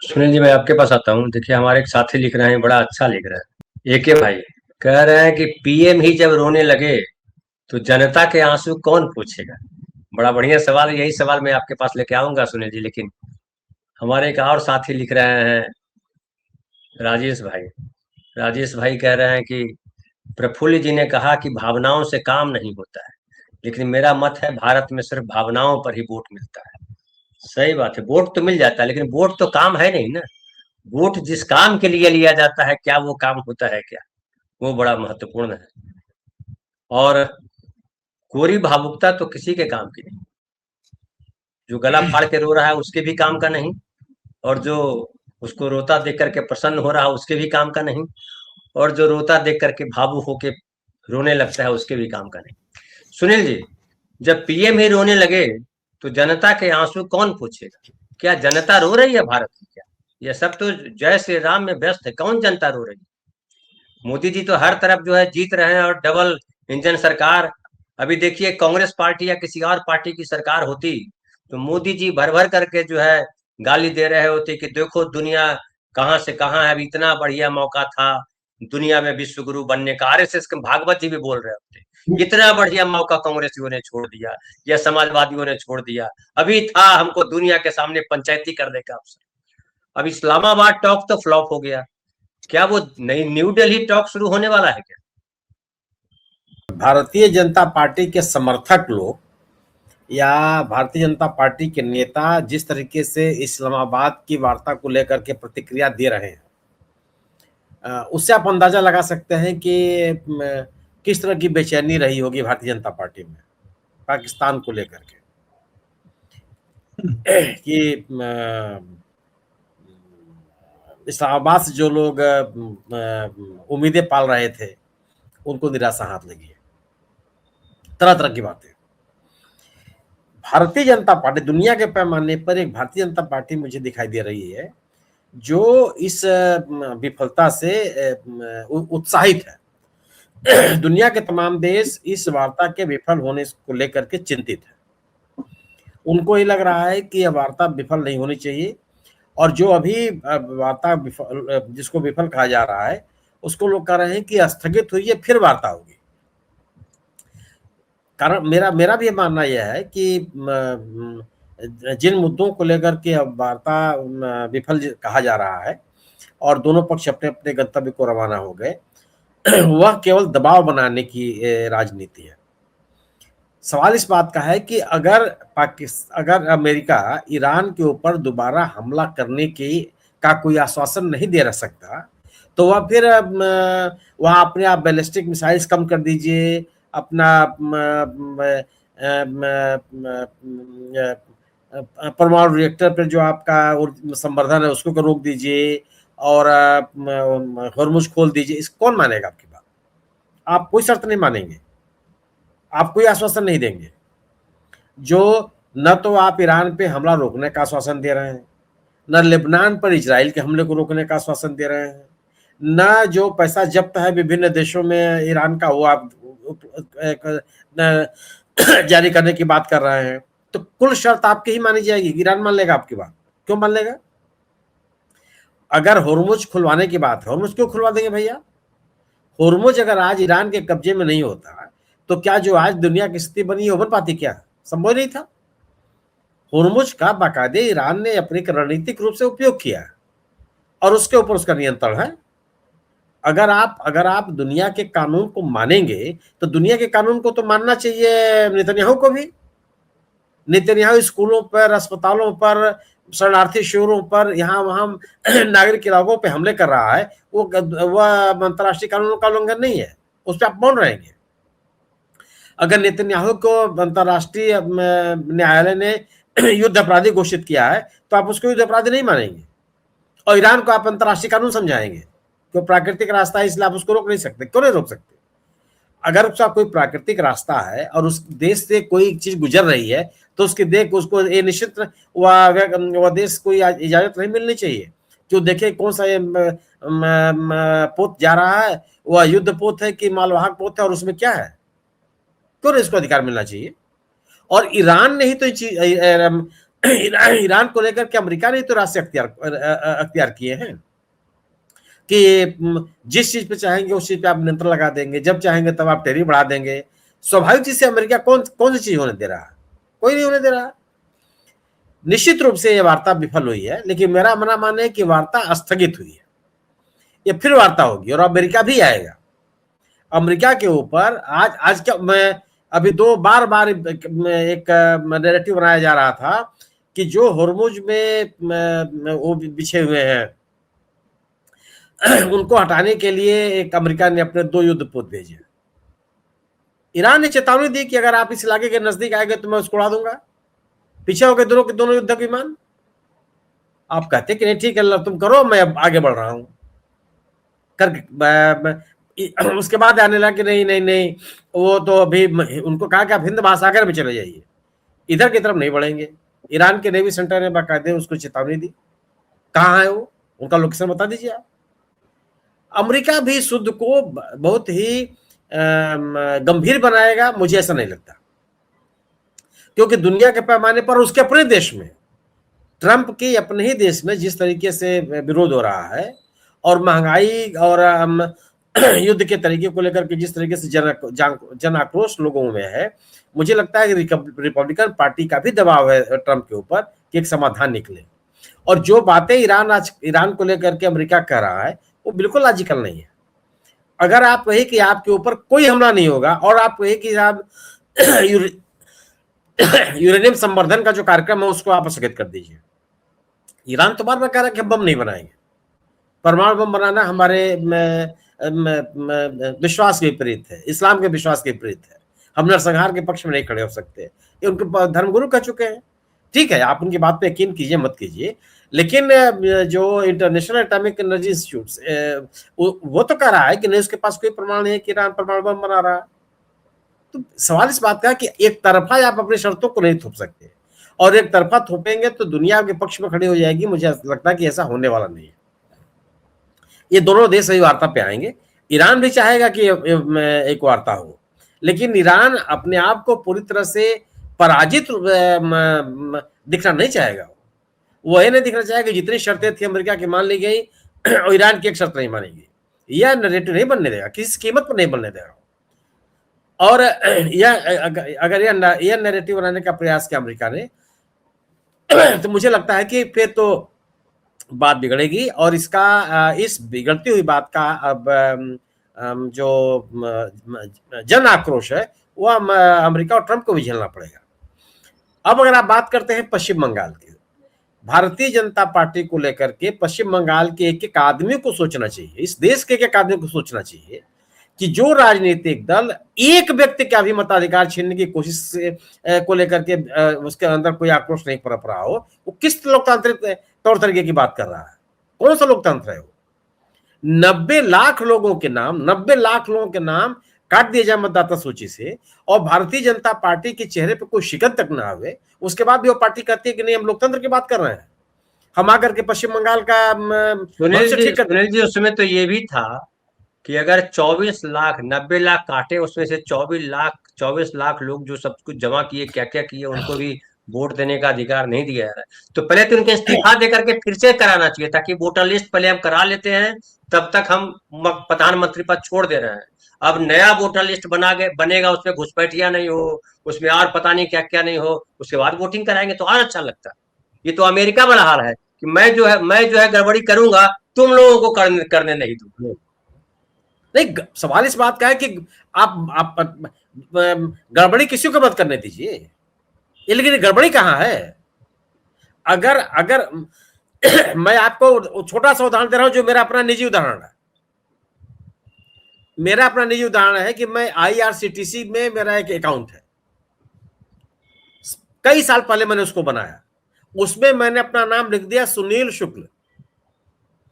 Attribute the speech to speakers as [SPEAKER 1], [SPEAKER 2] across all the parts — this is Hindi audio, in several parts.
[SPEAKER 1] सुनील जी, मैं आपके पास आता हूँ। देखिए, हमारे एक साथी लिख रहे हैं, बड़ा अच्छा लिख रहे हैं। एके भाई कह रहे हैं कि पीएम ही जब रोने लगे तो जनता के आंसू कौन पूछेगा। बड़ा बढ़िया सवाल है। यही सवाल मैं आपके पास लेके आऊंगा सुनील जी, लेकिन हमारे एक और साथी लिख रहे हैं, राजेश भाई। राजेश भाई कह रहे हैं कि प्रफुल्ल जी ने कहा कि भावनाओं से काम नहीं होता है, लेकिन मेरा मत है भारत में सिर्फ भावनाओं पर ही वोट मिलता है। सही बात है, वोट तो मिल जाता है, लेकिन वोट तो काम है नहीं ना। वोट जिस काम के लिए लिया जाता है, क्या वो काम होता है क्या, वो बड़ा महत्वपूर्ण है। और कोरी भावुकता तो किसी के काम की नहीं। जो गला फाड़ के रो रहा है उसके भी काम का नहीं, और जो उसको रोता देख करके प्रसन्न हो रहा है उसके भी काम का नहीं, और जो रोता देख करके भावुक होके रोने लगता है उसके भी काम का नहीं। सुनील जी, जब पीएम ही रोने लगे तो जनता के आंसू कौन पूछेगा। क्या जनता रो रही है भारत की क्या? ये सब तो जय श्री राम में व्यस्त है, कौन जनता रो रही है। मोदी जी तो हर तरफ जो है जीत रहे हैं, और डबल इंजन सरकार। अभी देखिए, कांग्रेस पार्टी या किसी और पार्टी की सरकार होती तो मोदी जी भर भर करके जो है गाली दे रहे होते कि देखो दुनिया कहाँ से कहाँ है, अभी इतना बढ़िया मौका था दुनिया में विश्व गुरु बनने का। आरएसएस के भागवत जी भी बोल रहे होते, इतना बढ़िया मौका कांग्रेसियों ने छोड़ दिया या समाजवादियों ने छोड़ दिया। अभी था हमको दुनिया के सामने पंचायती करने का अवसर। अब इस्लामाबाद टॉक तो फ्लॉप हो गया। क्या वो नई न्यू दिल्ली टॉक शुरू होने वाला है क्या?
[SPEAKER 2] भारतीय जनता पार्टी के समर्थक लोग या भारतीय जनता पार्टी के नेता जिस तरीके से इस्लामाबाद की वार्ता को लेकर के प्रतिक्रिया दे रहे हैं, उससे आप अंदाजा लगा सकते हैं कि किस तरह की बेचैनी रही होगी भारतीय जनता पार्टी में पाकिस्तान को लेकर के। कि इस्लामाबाद से जो लोग उम्मीदें पाल रहे थे उनको निराशा हाथ लगी है। तरह तरह की बातें। भारतीय जनता पार्टी दुनिया के पैमाने पर एक भारतीय जनता पार्टी मुझे दिखाई दे रही है जो इस विफलता से उत्साहित है। दुनिया के तमाम देश इस वार्ता के विफल होने को लेकर के चिंतित है। उनको ये लग रहा है कि यह वार्ता विफल नहीं होनी चाहिए, और जो अभी वार्ता जिसको विफल कहा जा रहा है उसको लोग कह रहे हैं कि स्थगित हुई है, फिर वार्ता होगी। कारण मेरा मेरा भी मानना यह है कि जिन मुद्दों को लेकर के अब वार्ता विफल कहा जा रहा है और दोनों पक्ष अपने अपने गंतव्य को रवाना हो गए, वह केवल दबाव बनाने की राजनीति है। सवाल इस बात का है कि अगर अमेरिका ईरान के ऊपर दोबारा हमला करने की का कोई आश्वासन नहीं दे रह सकता, तो वह फिर वह अपने आप बैलिस्टिक मिसाइल्स कम कर दीजिए, अपना परमाणु रिएक्टर पर जो आपका संवर्धन है उसको रोक दीजिए, और हॉर्मुज खोल दीजिए। इस कौन मानेगा आपकी बात? आप कोई शर्त नहीं मानेंगे, आप कोई आश्वासन नहीं देंगे। जो न तो आप ईरान पे हमला रोकने का आश्वासन दे रहे हैं, न लेबनान पर इजराइल के हमले को रोकने का आश्वासन दे रहे हैं, न जो पैसा जब्त है विभिन्न देशों में ईरान का वो आप जारी करने की बात कर रहे हैं। तो कुल शर्त आपकी ही मानी जाएगी। ईरान मान लेगा आपकी बात? क्यों मान लेगा? अगर हॉर्मुज खुलवाने की बात है, हॉर्मुज क्यों खुलवा देंगे भैया? हॉर्मुज अगर आज ईरान के कब्जे में नहीं होता तो क्या जो आज दुनिया की स्थिति बनी हो बन पाती? क्या संभव नहीं था? हॉर्मुज का बाकायदे ईरान ने अपनी रणनीतिक रूप से उपयोग किया और उसके ऊपर उसका नियंत्रण है। अगर आप दुनिया के कानून को मानेंगे तो दुनिया के कानून को तो मानना चाहिए नेतन्याहू को भी। नेतन्याहू स्कूलों पर, अस्पतालों पर, शरणार्थी शिविरों पर, यहाँ वहां नागरिक इलाकों पे हमले कर रहा है, वह अंतर्राष्ट्रीय कानूनों का उल्लंघन नहीं है, उस पर आप मौन रहेंगे? अगर नेतन्याहू को अंतर्राष्ट्रीय न्यायालय ने युद्ध अपराधी घोषित किया है तो आप उसको युद्ध अपराधी नहीं मानेंगे, और ईरान को आप अंतर्राष्ट्रीय कानून समझाएंगे कि प्राकृतिक रास्ता है इसलिए आप उसको रोक नहीं सकते। क्यों नहीं रोक सकते? अगर उसका कोई प्राकृतिक रास्ता है और उस देश से कोई चीज गुजर रही है तो उसकी देख उसको ये निश्चित वह देश को इजाजत नहीं मिलनी चाहिए जो देखे कौन सा ये पोत जा रहा है, वह युद्ध पोत है कि मालवाहक पोत है, और उसमें क्या है। क्यों नहीं इसको अधिकार मिलना चाहिए? और ईरान ने ही तो चीज ईरान को लेकर के अमेरिका ने तो रास्ते अख्तियार किए हैं कि जिस चीज पे चाहेंगे उस चीज पे आप नियंत्रण लगा देंगे, जब चाहेंगे तब आप टैरिफ बढ़ा देंगे। स्वाभाविक चीज से अमेरिका कौन सी चीज होने दे रहा है? कोई नहीं होने दे रहा। निश्चित रूप से यह वार्ता विफल हुई है, लेकिन मेरा मानना है कि वार्ता स्थगित हुई है। ये फिर वार्ता होगी और अमेरिका भी आएगा। अमेरिका के ऊपर आज क्या, मैं अभी दो बार एक नैरेटिव बनाया जा रहा था कि जो होर्मुज में वो बिछे हुए हैं उनको हटाने के लिए एक अमेरिका ने अपने 2 युद्धपोत भेजे। ईरान ने चेतावनी दी कि अगर आप इस इलाके के नजदीक आएंगे तो मैं उसको उड़ा दूंगा। पीछे हो गए दोनों के दोनों युद्धक विमान। आप कहते कि नहीं ठीक है तुम करो, मैं आगे बढ़ रहा हूं कर। उसके बाद आने लगा कि नहीं नहीं नहीं, वो तो अभी उनको कहा कि आप हिंद महासागर में चले जाइए, इधर की तरफ नहीं बढ़ेंगे। ईरान के नेवी सेंटर ने बाकायदे उसको चेतावनी दी। कहाँ है वो, उनका लोकेशन बता दीजिए आप। अमेरिका भी शुद्ध को बहुत ही गंभीर बनाएगा, मुझे ऐसा नहीं लगता, क्योंकि दुनिया के पैमाने पर उसके अपने देश में, ट्रंप के अपने ही देश में जिस तरीके से विरोध हो रहा है और महंगाई और युद्ध के तरीके को लेकर के जिस तरीके से जन आक्रोश लोगों में है, मुझे लगता है कि रिपब्लिकन पार्टी का भी दबाव है ट्रंप के ऊपर कि एक समाधान निकले। और जो बातें ईरान को लेकर के अमेरिका कह रहा है वो बिल्कुल लॉजिकल नहीं है। अगर आप कहे कि आपके ऊपर कोई हमला नहीं होगा और आप कहे कि आप यूरेनियम संवर्धन का जो कार्यक्रम है उसको आप स्थगित कर दीजिए। ईरान तो बार बार कह रहा है कि हम बम नहीं बनाएंगे। परमाणु बम बनाना हमारे विश्वास के विपरीत है, इस्लाम के विश्वास के विपरीत है। हम नरसंहार के पक्ष में नहीं खड़े हो सकते, ये उनके धर्मगुरु कह चुके हैं। ठीक है, आप उनकी बात पे यकीन कीजिए मत कीजिए, लेकिन जो इंटरनेशनल एटॉमिक एनर्जी इंस्टीट्यूट वो तो कह रहा है कि नहीं उसके पास कोई प्रमाण नहीं है कि ईरान परमाणु बम बना रहा है। तो सवाल इस बात का कि एक तरफा आप अपनी शर्तों को नहीं थोप सकते, और एक तरफा थोपेंगे तो दुनिया के पक्ष में खड़ी हो जाएगी। मुझे लगता है कि ऐसा होने वाला नहीं है। ये दोनों देश सही वार्ता पे आएंगे। ईरान भी चाहेगा कि एक वार्ता हो, लेकिन ईरान अपने आप को पूरी तरह से पराजित दिखना नहीं चाहेगा। वो ये नहीं दिखना चाहेगा जितनी शर्तें थी अमेरिका की मान ली गई और ईरान की एक शर्त नहीं मानी गई। यह नैरेटिव नहीं बनने देगा, किसी कीमत पर नहीं बनने देगा। और अगर यह नैरेटिव बनाने का प्रयास किया अमेरिका ने तो मुझे लगता है कि फिर तो बात बिगड़ेगी, और इस बिगड़ती हुई बात का अब जो जन आक्रोश है वो अमेरिका और ट्रंप को भी झेलना पड़ेगा। अब अगर आप बात करते हैं पश्चिम बंगाल की, भारतीय जनता पार्टी को लेकर के पश्चिम बंगाल के एक एक आदमी को सोचना चाहिए, इस देश के एक एक आदमी को सोचना चाहिए कि जो राजनीतिक दल एक व्यक्ति का भी मताधिकार छीनने की कोशिश को लेकर के उसके अंदर कोई आक्रोश नहीं पनप रहा हो, वो किस लोकतांत्रिक तौर तरीके की बात कर रहा है? कौन सा लोकतंत्र है वो? 90 लाख लोगों के नाम काट दिए जाए मतदाता सूची से, और भारतीय जनता पार्टी के चेहरे पर कोई शिकन तक ना आवे, उसके बाद भी वो पार्टी कहती है कि नहीं हम लोकतंत्र की बात कर रहे हैं, हम आकर के पश्चिम बंगाल का
[SPEAKER 1] सुनील जी उसमें तो ये भी था कि अगर 24 लाख 90 लाख काटे, उसमें से 24 लाख लोग जो सब कुछ जमा किए, क्या क्या किए, उनको भी वोट देने का अधिकार नहीं दिया जा रहा है। तो पहले तो उनके इस्तीफा दे करके फिर से कराना चाहिए, ताकि वोटर लिस्ट पहले हम करा लेते हैं, तब तक हम प्रधानमंत्री पद छोड़ दे रहे हैं। अब नया वोटर लिस्ट बनेगा, उसमें घुसपैठिया नहीं हो, उसमें और पता नहीं क्या क्या नहीं हो, उसके बाद वोटिंग कराएंगे तो और अच्छा लगता है। ये तो अमेरिका वाला हाल है कि मैं जो है गड़बड़ी करूंगा, तुम लोगों को करने नहीं दूंगा।
[SPEAKER 2] नहीं, सवाल इस बात का है कि आप गड़बड़ी किसी को मत करने दीजिए, लेकिन गड़बड़ी कहां है? अगर मैं आपको छोटा सा उदाहरण दे रहा हूं, जो मेरा अपना निजी उदाहरण है। मेरा अपना निजी उदाहरण है कि मैं IRCTC में मेरा एक अकाउंट है, कई साल पहले मैंने उसको बनाया, उसमें मैंने अपना नाम लिख दिया सुनील शुक्ल।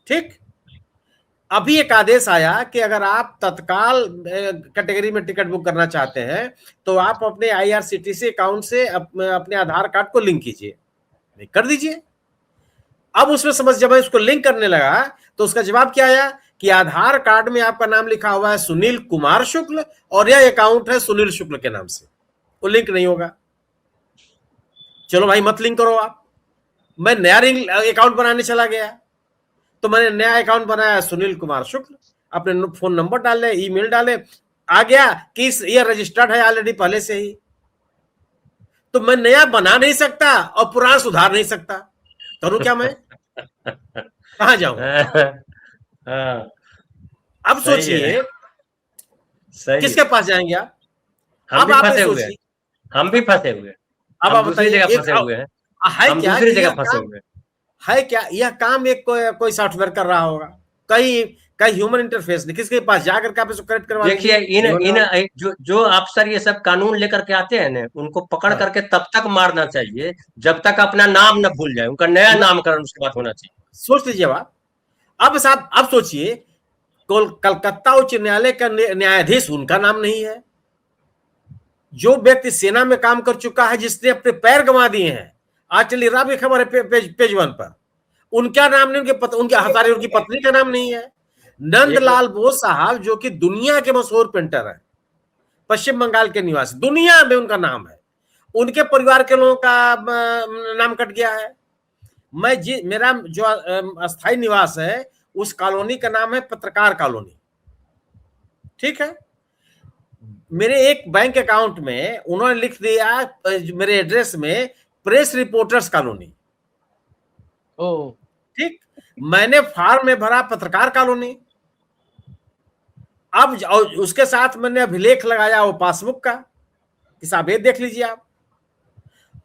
[SPEAKER 2] ठीक, अभी एक आदेश आया कि अगर आप तत्काल कैटेगरी में टिकट बुक करना चाहते हैं तो आप अपने IRCTC अकाउंट से अपने आधार कार्ड को लिंक कीजिए, कर दीजिए। अब उसमें जब मैं उसको लिंक करने लगा तो उसका जवाब क्या आया कि आधार कार्ड में आपका नाम लिखा हुआ है सुनील कुमार शुक्ल और यह अकाउंट है सुनील शुक्ल के नाम से, वो लिंक नहीं होगा। चलो भाई मत लिंक करो आप, मैं नया अकाउंट बनाने चला गया, तो मैंने नया अकाउंट बनाया सुनील कुमार शुक्ल, अपने फोन नंबर डाले, ईमेल डाले, आ गया कि ये रजिस्टर्ड है ऑलरेडी पहले से ही। तो मैं नया बना नहीं सकता और पुराना सुधार नहीं सकता, करूं क्या मैं? कहां जाऊं?
[SPEAKER 1] हाँ,
[SPEAKER 2] अब
[SPEAKER 1] सही है,
[SPEAKER 2] सोचिए
[SPEAKER 1] सही
[SPEAKER 2] किसके
[SPEAKER 1] है।
[SPEAKER 2] पास जाएंगे आप?
[SPEAKER 1] हम
[SPEAKER 2] अब
[SPEAKER 1] भी
[SPEAKER 2] आप ये
[SPEAKER 1] फंसे हुए हैं,
[SPEAKER 2] सोचिए,
[SPEAKER 1] हम भी फंसे हुए हैं,
[SPEAKER 2] अब
[SPEAKER 1] हम
[SPEAKER 2] आप
[SPEAKER 1] दूसरी
[SPEAKER 2] बताइए,
[SPEAKER 1] जगह
[SPEAKER 2] एक
[SPEAKER 1] फंसे हुए हैं,
[SPEAKER 2] है
[SPEAKER 1] हम
[SPEAKER 2] क्या
[SPEAKER 1] दूसरी
[SPEAKER 2] कि
[SPEAKER 1] जगह
[SPEAKER 2] यह
[SPEAKER 1] फंसे
[SPEAKER 2] काम,
[SPEAKER 1] हुए हैं।
[SPEAKER 2] है क्या यह काम एक कोई सॉफ्टवेयर कर रहा होगा? कहीं कहीं ह्यूमन इंटरफेस नहीं, किसके पास जाकर के आप इसको करेक्ट करवा
[SPEAKER 1] देखिए,
[SPEAKER 2] लीजिए,
[SPEAKER 1] इन
[SPEAKER 2] नहीं होने
[SPEAKER 1] इन
[SPEAKER 2] वाला।
[SPEAKER 1] जो जो अफसर ये सब कानून लेकर के आते हैं ना, उनको पकड़
[SPEAKER 2] हाँ,
[SPEAKER 1] करके तब तक मारना चाहिए जब तक अपना नाम न भूल जाए, उनका नया
[SPEAKER 2] न,
[SPEAKER 1] नामकरण उसके बाद होना चाहिए।
[SPEAKER 2] सोच लीजिए आप। अब साहब अब सोचिए, कलकत्ता उच्च न्यायालय का न्यायाधीश उनका नाम नहीं है। जो व्यक्ति सेना में काम कर चुका है, जिसने अपने पैर गंवा दिए हैं, आज चली रहा भी खबर है पेज 1 पर, उनका नाम नहीं, उनके हजारे उनकी पत्नी का नाम नहीं है।
[SPEAKER 1] एक
[SPEAKER 2] नंदलाल बोस साहब जो कि दुनिया के मशहूर पेंटर हैं, पश्चिम बंगाल के निवासी, दुनिया में उनका नाम है, उनके परिवार के लोगों का नाम कट गया है। मेरा जो अस्थायी निवास है, उस कॉलोनी का नाम है पत्रकार कॉलोनी, ठीक है। मेरे एक बैंक अकाउंट में उन्होंने लिख दिया मेरे एड्रेस में प्रेस रिपोर्टर्स कॉलोनी,
[SPEAKER 3] ओ
[SPEAKER 2] ठीक। मैंने फॉर्म में भरा पत्रकार कॉलोनी। अब उसके साथ मैंने अभिलेख लगाया वो पासबुक का कि साहब ये देख लीजिए आप।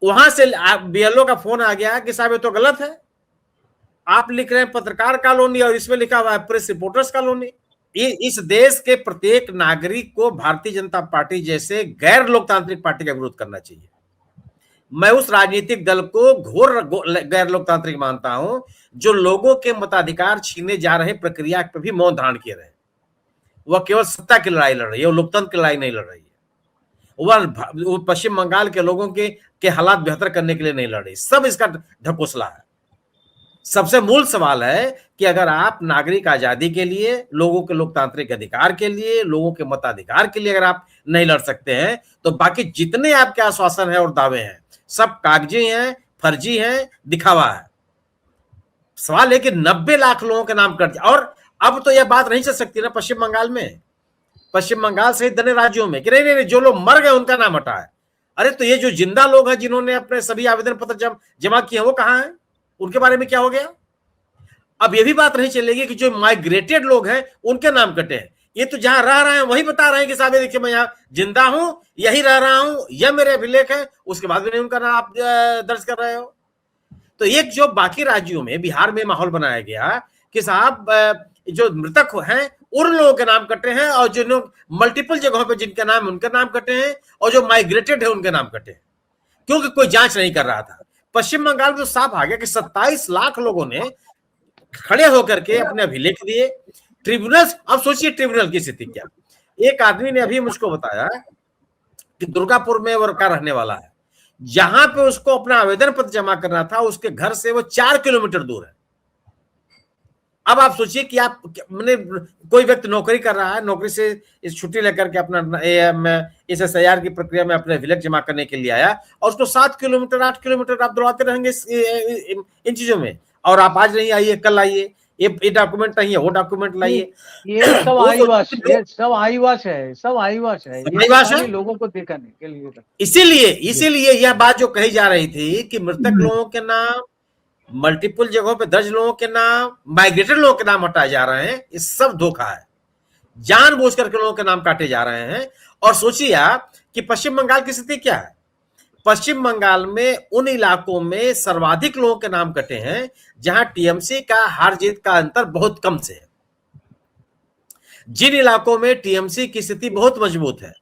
[SPEAKER 2] वहां से बीएलओ का फोन आ गया कि साहब ये तो गलत है, आप लिख रहे हैं पत्रकार कॉलोनी और इसमें लिखा हुआ है प्रेस रिपोर्टर्स कॉलोनी। इस देश के प्रत्येक नागरिक को भारतीय जनता पार्टी जैसे गैर लोकतांत्रिक पार्टी का विरोध करना चाहिए। मैं उस राजनीतिक दल को घोर गैर लोकतांत्रिक मानता हूं जो लोगों के मताधिकार छीनने जा रहे प्रक्रिया पर भी मौन धारण किए रहे। वह केवल सत्ता की लड़ाई लड़ रही है, वो लोकतंत्र की लड़ाई नहीं लड़ रही है। वो पश्चिम बंगाल के लोगों के हालात बेहतर करने के लिए नहीं लड़ रही, सब इसका ढकोसला है। सबसे मूल सवाल है कि अगर आप नागरिक आजादी के लिए, लोगों के लोकतांत्रिक अधिकार के लिए, लोगों के मताधिकार के लिए अगर आप नहीं लड़ सकते हैं, तो बाकी जितने आपके आश्वासन है और दावे हैं सब कागजी हैं, फर्जी हैं, दिखावा है। सवाल है कि 90 लाख लोगों के नाम कर दिया, और अब तो यह बात नहीं चल सकती ना पश्चिम बंगाल में, पश्चिम बंगाल सहित अन्य राज्यों में, कि नहीं जो लोग मर गए उनका नाम हटा है। अरे तो ये जो जिंदा लोग हैं जिन्होंने अपने सभी आवेदन पत्र जमा किए, वो कहां हैं? उनके बारे में क्या हो गया? अब ये भी बात नहीं चलेगी कि जो माइग्रेटेड लोग हैं उनके नाम कटे हैं। ये तो जहां रह रहे हैं वही बता रहे हैं कि साहब देखिए मैं यहाँ जिंदा हूं, यही रह रहा हूं, यह मेरे अभिलेख है, उसके बाद भी नहीं उनका नाम आप दर्ज कर रहे हो। तो एक जो बाकी राज्यों में, बिहार में माहौल बनाया गया कि साहब जो मृतक हैं उन लोगों के नाम कटे हैं, और जो लोग मल्टीपल जगहों पे जिनके नाम उनके नाम कटे हैं, और जो माइग्रेटेड है उनके नाम कटे हैं, क्योंकि कोई जांच नहीं कर रहा था। पश्चिम बंगाल में तो साफ आ गया कि 27 लाख लोगों ने खड़े होकर के अपने अभिलेख दिए। ट्रिब्यूनल, अब सोचिए ट्रिब्यूनल की स्थिति क्या। एक आदमी ने अभी मुझको बताया कि दुर्गापुर में वो का रहने वाला है, जहां पे उसको अपना आवेदन पत्र जमा करना था उसके घर से वो 4 किलोमीटर दूर है। अब आप सोचिए कि आप मैंने कोई व्यक्ति नौकरी कर रहा है, नौकरी से इस छुट्टी लेकर के अपना इस SIR की प्रक्रिया में अपने अभिलेख जमा करने के लिए आया, और उसको 7 किलोमीटर 8 किलोमीटर आप दौड़ाते रहेंगे इन चीजों में, और आप आज नहीं आइए कल आइए, ये डॉक्यूमेंट नहीं है, वो डॉक्यूमेंट लाइए।
[SPEAKER 3] ये सब आईवाश, ये सब आईवाश है, सब आईवाश है, ये खाली लोगों को दिखाने के लिए।
[SPEAKER 2] इसीलिए यह बात जो कही जा रही थी कि मृतक लोगों के नाम, मल्टीपल जगहों पे दर्ज लोगों के नाम, माइग्रेटेड लोगों के नाम हटाए जा रहे हैं, ये सब धोखा है। जानबूझ करके लोगों के नाम काटे जा रहे हैं। और सोचिए आप कि पश्चिम बंगाल की स्थिति क्या है। पश्चिम बंगाल में उन इलाकों में सर्वाधिक लोगों के नाम कटे हैं जहां टीएमसी का हार जीत का अंतर बहुत कम से है। जिन इलाकों में टीएमसी की स्थिति बहुत मजबूत है,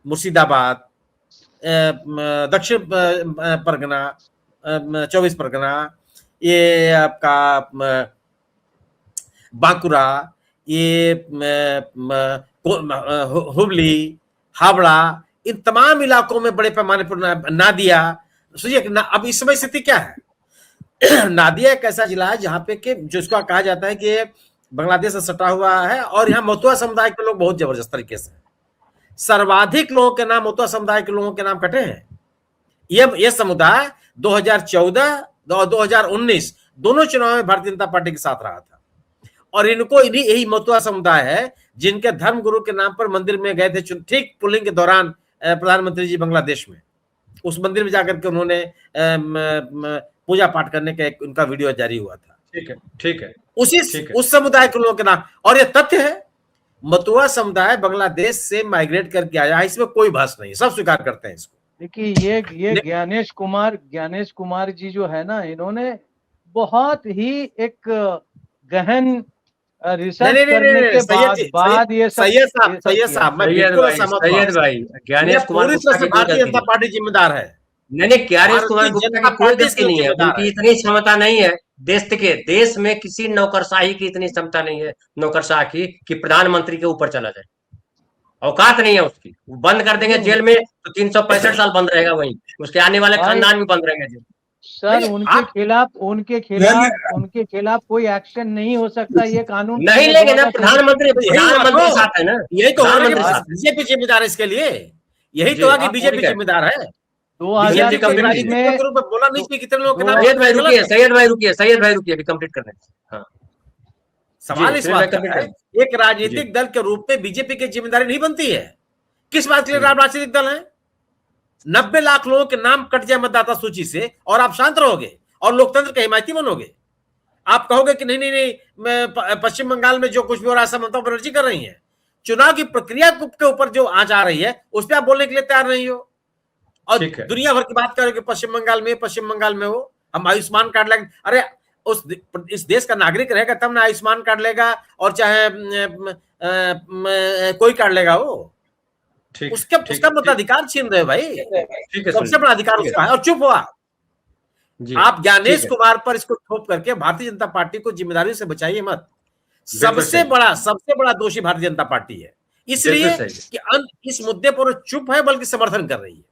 [SPEAKER 2] मुर्शिदाबाद, दक्षिण परगना, 24 परगना, ये आपका बांकुरा, ये हुबली, हावड़ा, इन तमाम इलाकों में बड़े पैमाने पर नादिया। सोचिए अब इस समय स्थिति क्या है। नादिया एक ऐसा जिला है जहां पे कि जिसको कहा जाता है कि बांग्लादेश से सटा हुआ है, और यहाँ मोतुआ समुदाय के लोग बहुत जबरदस्त तरीके से, सर्वाधिक लोगों के नाम मोतुआ समुदाय के लोगों के नाम कटे हैं। यह समुदाय 2014 2019 दोनों चुनाव में भारतीय जनता पार्टी के साथ रहा था। और इनको इन्हीं यही मतुआ समुदाय है जिनके धर्म गुरु के नाम पर मंदिर में गए थे ठीक पुलिंग के दौरान प्रधानमंत्री जी बांग्लादेश में, उस मंदिर में जाकर के उन्होंने पूजा पाठ करने का एक उनका वीडियो जारी हुआ था।
[SPEAKER 1] ठीक है
[SPEAKER 2] उस समुदाय के लोगों के नाम। और ये तथ्य है, मतुआ समुदाय बांग्लादेश से माइग्रेट करके आया है, इसमें कोई बहस नहीं, सब स्वीकार करते हैं इसको।
[SPEAKER 3] देखिए ये ज्ञानेश कुमार जी जो है ना, इन्होंने बहुत ही एक गहन रिसर्च करने के बाद ये सब।
[SPEAKER 1] सैयद भाई ज्ञानेश कुमार
[SPEAKER 2] भारतीय जनता पार्टी जिम्मेदार है।
[SPEAKER 1] नहीं, ज्ञानेश कुमार गुप्ता की कोई गलती नहीं है, उनकी इतनी क्षमता नहीं है। देश में किसी नौकरशाही की इतनी क्षमता नहीं है, नौकरशाह की, कि प्रधानमंत्री के ऊपर चला जाए। औकात नहीं है उसकी। बंद कर देंगे जेल में तो 365 साल बंद रहेगा, वहीं उसके आने वाले खानदान भी बंद रहेंगे जेल।
[SPEAKER 3] सर उनके खिलाफ कोई एक्शन नहीं हो सकता, ये कानून
[SPEAKER 1] नहीं लेंगे ना। प्रधानमंत्री साथ है ना,
[SPEAKER 2] यही तो बीजेपी जिम्मेदार है इसके लिए, यही तो है कि बीजेपी जिम्मेदार है।
[SPEAKER 3] 2023 में
[SPEAKER 2] बोला नहीं कि कितने लोग।
[SPEAKER 1] सैयद भाई रुकिए अभी कंप्लीट करने। हाँ,
[SPEAKER 2] सवाल इस बात का है, एक राजनीतिक दल के रूप में बीजेपी की जिम्मेदारी नहीं बनती है। किस बात के लिए राजनीतिक दल है? 90 लाख लोगों के नाम कट जाए मतदाता सूची से और आप शांत रहोगे और लोकतंत्र के हिमायती बनोगे। आप कहोगे कि नहीं, मैं पश्चिम बंगाल में जो कुछ भी हो रहा है ममता बनर्जी कर रही है। चुनाव की प्रक्रिया के ऊपर जो आंच आ रही है उस पर आप बोलने के लिए तैयार नहीं हो, और दुनिया भर की बात करोगे पश्चिम बंगाल में हो हम आयुष्मान कार्ड लेंगे। अरे इस देश का नागरिक रहेगा तब ना आयुष्मान कार्ड लेगा, और चाहे कोई कार्ड लेगा वो, उसका मताधिकार छीन रहे भाई। सबसे बड़ा अधिकार उसका है। और चुप हुआ आप ज्ञानेश कुमार पर इसको थोप करके भारतीय जनता पार्टी को जिम्मेदारी से बचाइए मत। सबसे बड़ा दोषी भारतीय जनता पार्टी है, इसलिए कि इस मुद्दे पर चुप है बल्कि समर्थन कर रही है।